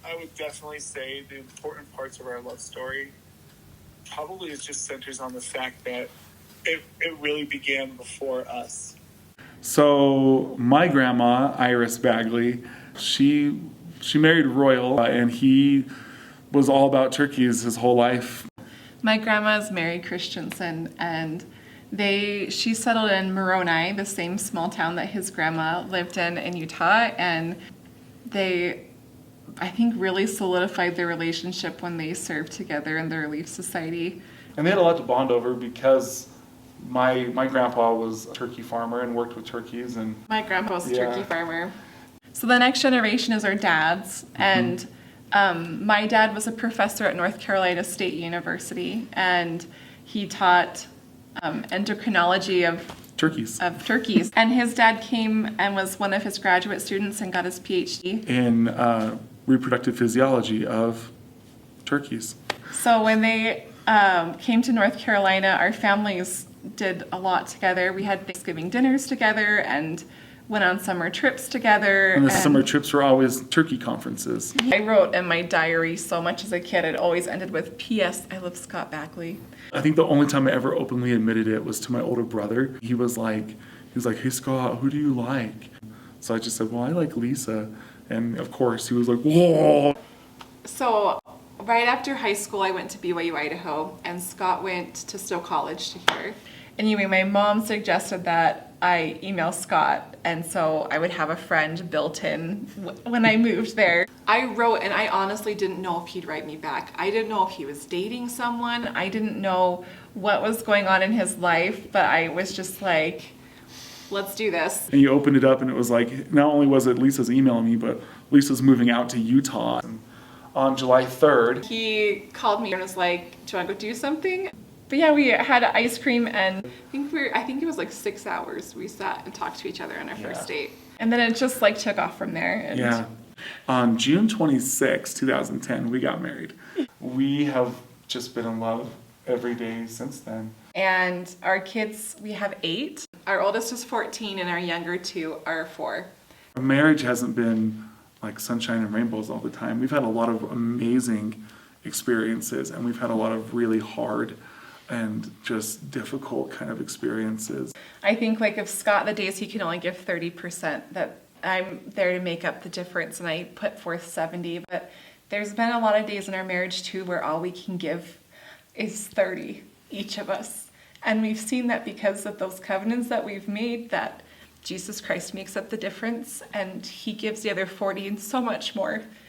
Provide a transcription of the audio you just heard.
I would definitely say the important parts of our love story probably is just centers on the fact that it really began before us. So my grandma, Iris Bagley, she married Royal, and he was all about turkeys his whole life. My grandma is Mary Christensen, and she settled in Moroni, the same small town that his grandma lived in Utah, and they, I think, really solidified their relationship when they served together in the Relief Society. And they had a lot to bond over because my grandpa was a turkey farmer and worked with turkeys. And my grandpa was a turkey farmer. So the next generation is our dads, and my dad was a professor at North Carolina State University, and he taught endocrinology of turkeys. And his dad came and was one of his graduate students and got his PhD in reproductive physiology of turkeys. So when they came to North Carolina, our families did a lot together. We had Thanksgiving dinners together and went on summer trips together. And the summer trips were always turkey conferences. I wrote in my diary so much as a kid, it always ended with, P.S. I love Scott Bagley. I think the only time I ever openly admitted it was to my older brother. He was like, hey Scott, who do you like? So I just said, well, I like Lisa. And of course he was like, whoa. So right after high school, I went to BYU, Idaho, and Scott went to Stowe College to here. Anyway, my mom suggested that I email Scott, and so I would have a friend built in when I moved there. I wrote, and I honestly didn't know if he'd write me back. I didn't know if he was dating someone. I didn't know what was going on in his life, but I was just like, let's do this. And you opened it up, and it was like, not only was it Lisa's emailing me, but Lisa's moving out to Utah. And on July 3rd, he called me and was like, do you want to go do something? But yeah, we had ice cream, and I think it was like 6 hours we sat and talked to each other on our first date. And then it just like took off from there. And on June 26, 2010, we got married. We have just been in love every day since then. And our kids, we have 8. Our oldest is 14 and our younger 2 are 4. Our marriage hasn't been like sunshine and rainbows all the time. We've had a lot of amazing experiences, and we've had a lot of really hard and just difficult kind of experiences. I think like if Scott, the days he can only give 30%, that I'm there to make up the difference, and I put forth 70. But there's been a lot of days in our marriage too where all we can give is 30, each of us. And we've seen that because of those covenants that we've made, that Jesus Christ makes up the difference, and he gives the other 40 and so much more.